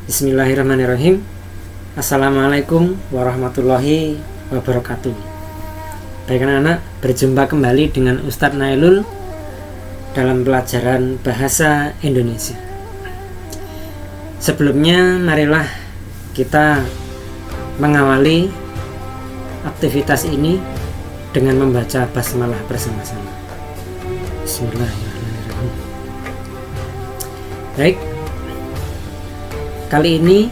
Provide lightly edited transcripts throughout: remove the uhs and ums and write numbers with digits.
Bismillahirrahmanirrahim. Assalamualaikum warahmatullahi wabarakatuh. Baik anak-anak, berjumpa kembali dengan Ustadz Nailul dalam pelajaran Bahasa Indonesia. Sebelumnya marilah kita mengawali aktivitas ini dengan membaca basmalah bersama-sama. Bismillahirrahmanirrahim. Baik, kali ini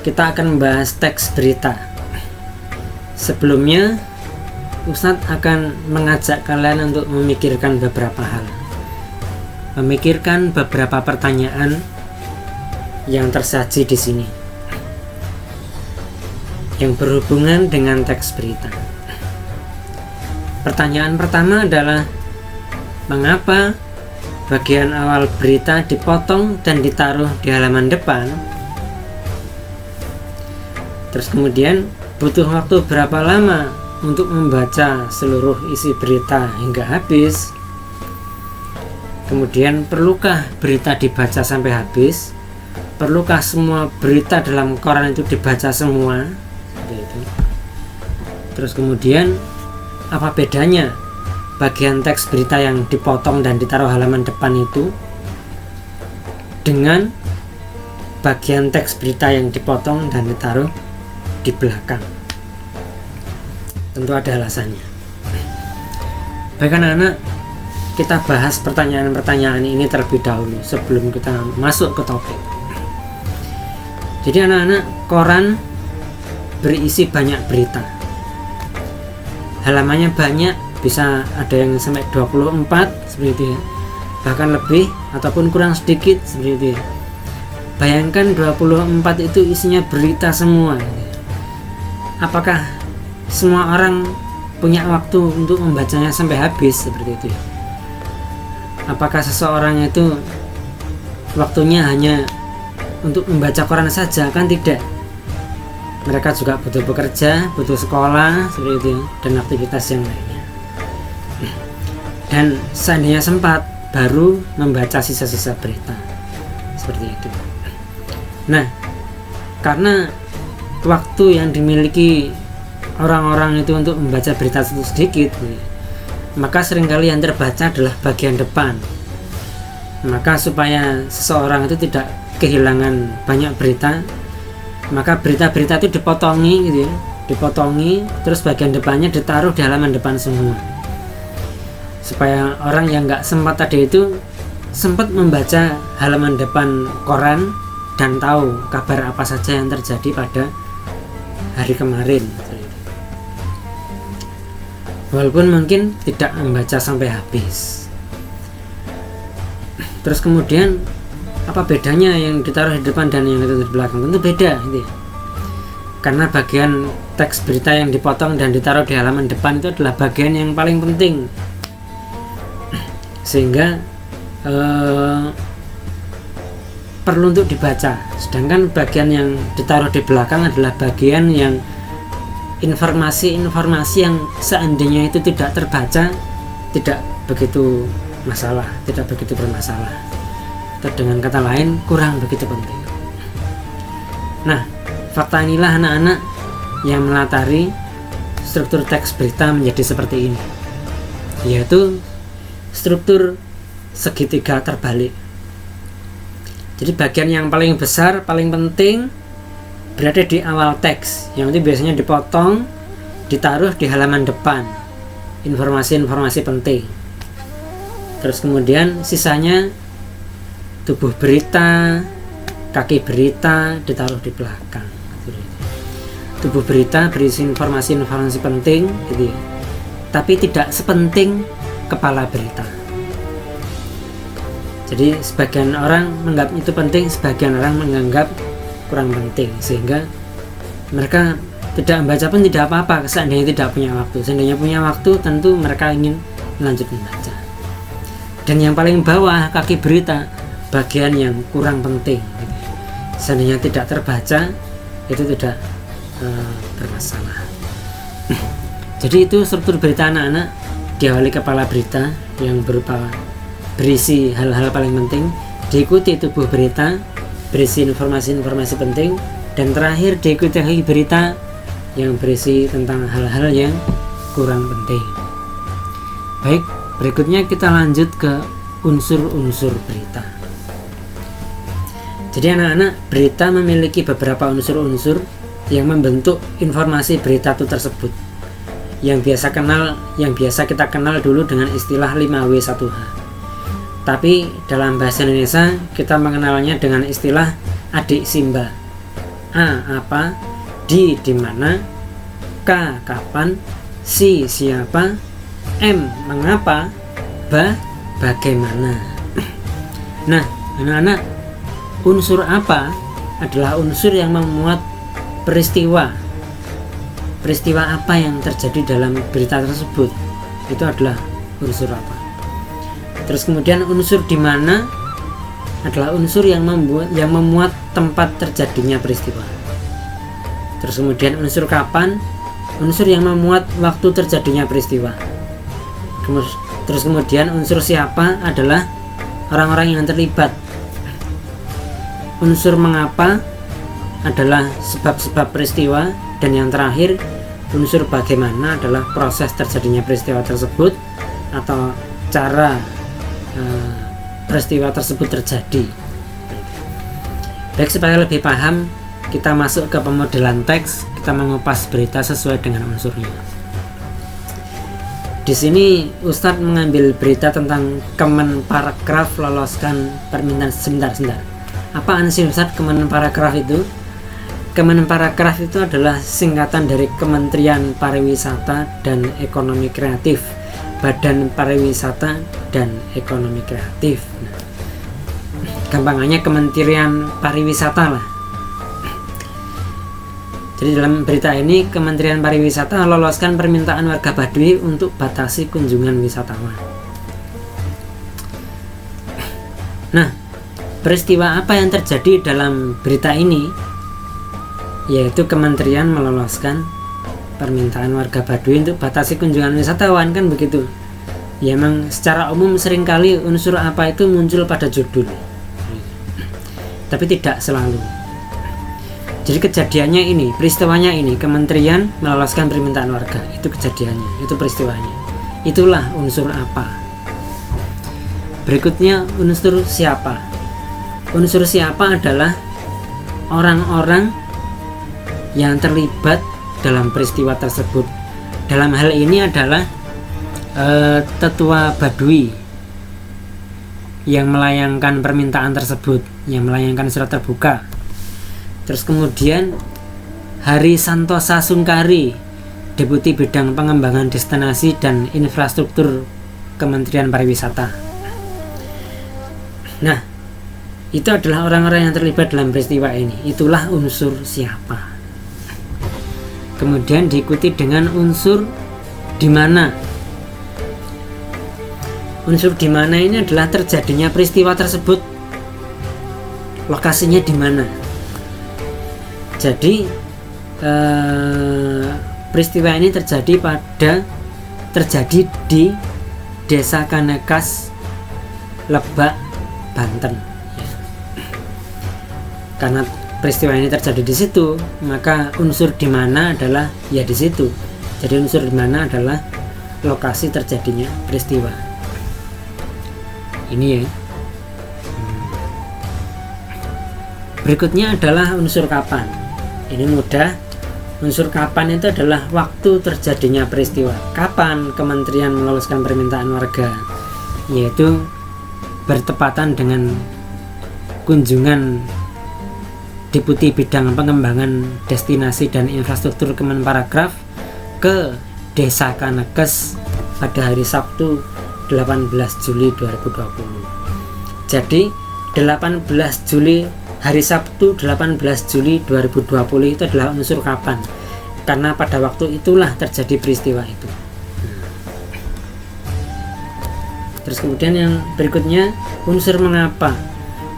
kita akan membahas teks berita. Sebelumnya, Ustadz akan mengajak kalian untuk memikirkan beberapa hal. Memikirkan beberapa pertanyaan yang tersaji di sini, yang berhubungan dengan teks berita. Pertanyaan pertama adalah, mengapa bagian awal berita dipotong dan ditaruh di halaman depan? Terus kemudian, butuh waktu berapa lama untuk membaca seluruh isi berita hingga habis? Kemudian, perlukah berita dibaca sampai habis? Perlukah semua berita dalam koran itu dibaca semua? Seperti itu. Terus kemudian, apa bedanya bagian teks berita yang dipotong dan ditaruh halaman depan itu dengan bagian teks berita yang dipotong dan ditaruh di belakang? Tentu ada alasannya. Baik anak-anak, kita bahas pertanyaan-pertanyaan ini terlebih dahulu sebelum kita masuk ke topik. Jadi anak-anak, koran berisi banyak berita. Halamannya banyak, bisa ada yang sampai 24 seperti itu ya, bahkan lebih ataupun kurang sedikit seperti itu ya. Bayangkan 24 itu isinya berita semua. Apakah semua orang punya waktu untuk membacanya sampai habis seperti itu ya? Apakah seseorang itu waktunya hanya untuk membaca koran saja? Kan tidak. Mereka juga butuh bekerja, butuh sekolah seperti itu ya, dan aktivitas yang lainnya. Dan seandainya sempat, baru membaca sisa-sisa berita seperti itu. Nah, karena waktu yang dimiliki orang-orang itu untuk membaca berita itu sedikit, maka seringkali yang terbaca adalah bagian depan. Maka supaya seseorang itu tidak kehilangan banyak berita, maka berita-berita itu dipotongi gitu ya, dipotongi, terus bagian depannya ditaruh di halaman depan semua, supaya orang yang nggak sempat tadi itu sempat membaca halaman depan koran dan tahu kabar apa saja yang terjadi pada hari kemarin, walaupun mungkin tidak membaca sampai habis. Terus kemudian, apa bedanya yang ditaruh di depan dan yang ditaruh di belakang? Tentu beda gitu ya. Karena bagian teks berita yang dipotong dan ditaruh di halaman depan itu adalah bagian yang paling penting, sehingga perlu untuk dibaca. Sedangkan bagian yang ditaruh di belakang adalah bagian yang informasi-informasi yang seandainya itu tidak terbaca, tidak begitu masalah, tidak begitu bermasalah, atau dengan kata lain kurang begitu penting. Nah, fakta inilah anak-anak yang melatari struktur teks berita menjadi seperti ini, yaitu struktur segitiga terbalik. Jadi bagian yang paling besar, paling penting berada di awal teks, yang itu biasanya dipotong, ditaruh di halaman depan, informasi-informasi penting. Terus kemudian sisanya tubuh berita, kaki berita ditaruh di belakang. Tubuh berita berisi informasi-informasi penting gitu ya, tapi tidak sepenting kepala berita. Jadi sebagian orang menganggap itu penting, sebagian orang menganggap kurang penting, sehingga mereka tidak membaca pun tidak apa-apa seandainya tidak punya waktu. Seandainya punya waktu, tentu mereka ingin melanjutkan membaca. Dan yang paling bawah, kaki berita, bagian yang kurang penting. Seandainya tidak terbaca, itu tidak bermasalah. Jadi itu struktur berita anak-anak. Diawali kepala berita yang berupa berisi hal-hal paling penting, diikuti tubuh berita, berisi informasi-informasi penting, dan terakhir diikuti lagi berita yang berisi tentang hal-hal yang kurang penting. Baik, berikutnya kita lanjut ke unsur-unsur berita. Jadi anak-anak, berita memiliki beberapa unsur-unsur yang membentuk informasi berita itu tersebut, yang biasa kita kenal dulu dengan istilah 5W1H. Tapi dalam bahasa Indonesia kita mengenalnya dengan istilah adik Simba. A apa, di mana, K kapan, si siapa, M mengapa, bagaimana. Nah, anak-anak, unsur apa adalah unsur yang memuat peristiwa apa yang terjadi dalam berita tersebut. Itu adalah unsur apa. Terus kemudian unsur di mana adalah unsur yang memuat tempat terjadinya peristiwa. Terus kemudian unsur kapan, unsur yang memuat waktu terjadinya peristiwa. Terus kemudian unsur siapa adalah orang-orang yang terlibat. Unsur mengapa adalah sebab-sebab peristiwa, dan yang terakhir unsur bagaimana adalah proses terjadinya peristiwa tersebut atau cara peristiwa tersebut terjadi. Baik, supaya lebih paham, kita masuk ke pemodelan teks. Kita mengupas berita sesuai dengan unsurnya. Di sini Ustadz mengambil berita tentang Kemenparekraf loloskan permintaan. Sebentar. Apaan sih Ustadz Kemenparekraf itu? Kemenparekraf itu adalah singkatan dari Kementerian Pariwisata dan Ekonomi Kreatif, Badan Pariwisata dan Ekonomi Kreatif. Nah, gampangannya Kementerian Pariwisata lah. Jadi dalam berita ini Kementerian Pariwisata loloskan permintaan warga Baduy untuk batasi kunjungan wisatawan. Nah, peristiwa apa yang terjadi dalam berita ini? Yaitu kementerian meloloskan permintaan warga Baduy untuk batasi kunjungan wisatawan, kan begitu. Ya, memang secara umum seringkali unsur apa itu muncul pada judul, tapi tidak selalu. Jadi kejadiannya ini, peristiwanya ini, kementerian meloloskan permintaan warga, itu kejadiannya, itu peristiwanya. Itulah unsur apa. Berikutnya unsur siapa. Unsur siapa adalah orang-orang yang terlibat dalam peristiwa tersebut. Dalam hal ini adalah tetua Baduy yang melayangkan permintaan tersebut, yang melayangkan surat terbuka. Terus kemudian Hari Santosa Sungkari, Deputi Bidang Pengembangan Destinasi dan Infrastruktur Kementerian Pariwisata. Nah, itu adalah orang-orang yang terlibat dalam peristiwa ini. Itulah unsur siapa. Kemudian diikuti dengan unsur di mana. Unsur di mana ini adalah terjadinya peristiwa tersebut. Lokasinya di mana. Jadi peristiwa ini terjadi di Desa Kanekas, Lebak, Banten. Karena peristiwa ini terjadi di situ, maka unsur di mana adalah ya di situ. Jadi unsur di mana adalah lokasi terjadinya peristiwa. Ini ya. Berikutnya adalah unsur kapan. Ini mudah. Unsur kapan itu adalah waktu terjadinya peristiwa. Kapan kementerian meloloskan permintaan warga, yaitu bertepatan dengan kunjungan Deputi Bidang Pengembangan Destinasi dan Infrastruktur Kemenparekraf ke Desa Kanekes pada hari Sabtu 18 Juli 2020. Jadi 18 Juli, hari Sabtu 18 Juli 2020 itu adalah unsur kapan, karena pada waktu itulah terjadi peristiwa itu. Terus kemudian yang berikutnya unsur mengapa.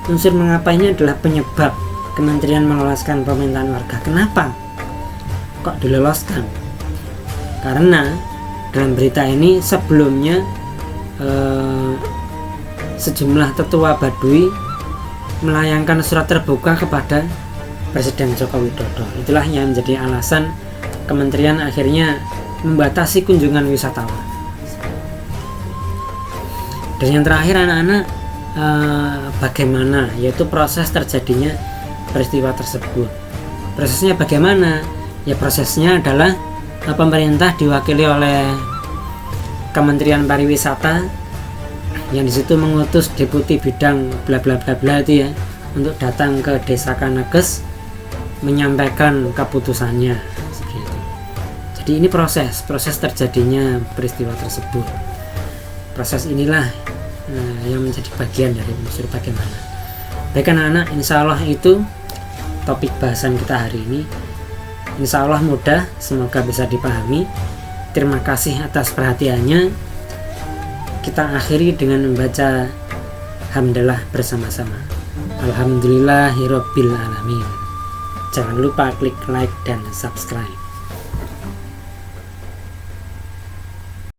Unsur mengapa ini adalah penyebab kementerian meloloskan permintaan warga. Kenapa kok diloloskan? Karena dalam berita ini sebelumnya sejumlah tetua Baduy melayangkan surat terbuka kepada Presiden Joko Widodo. Itulah yang menjadi alasan kementerian akhirnya membatasi kunjungan wisatawan. Dan yang terakhir anak-anak, bagaimana yaitu proses terjadinya peristiwa tersebut. Prosesnya bagaimana? Ya prosesnya adalah pemerintah diwakili oleh Kementerian Pariwisata yang disitu mengutus deputi bidang bla bla bla bla itu ya untuk datang ke Desa Kaneges menyampaikan keputusannya seperti itu. Jadi ini proses terjadinya peristiwa tersebut. Proses inilah yang menjadi bagian dari unsur bagaimana. Baik anak-anak, insya Allah itu topik bahasan kita hari ini. Insya Allah mudah, semoga bisa dipahami. Terima kasih atas perhatiannya. Kita akhiri dengan membaca hamdalah bersama-sama. Alhamdulillahirabbil alamin. Jangan lupa klik like dan subscribe.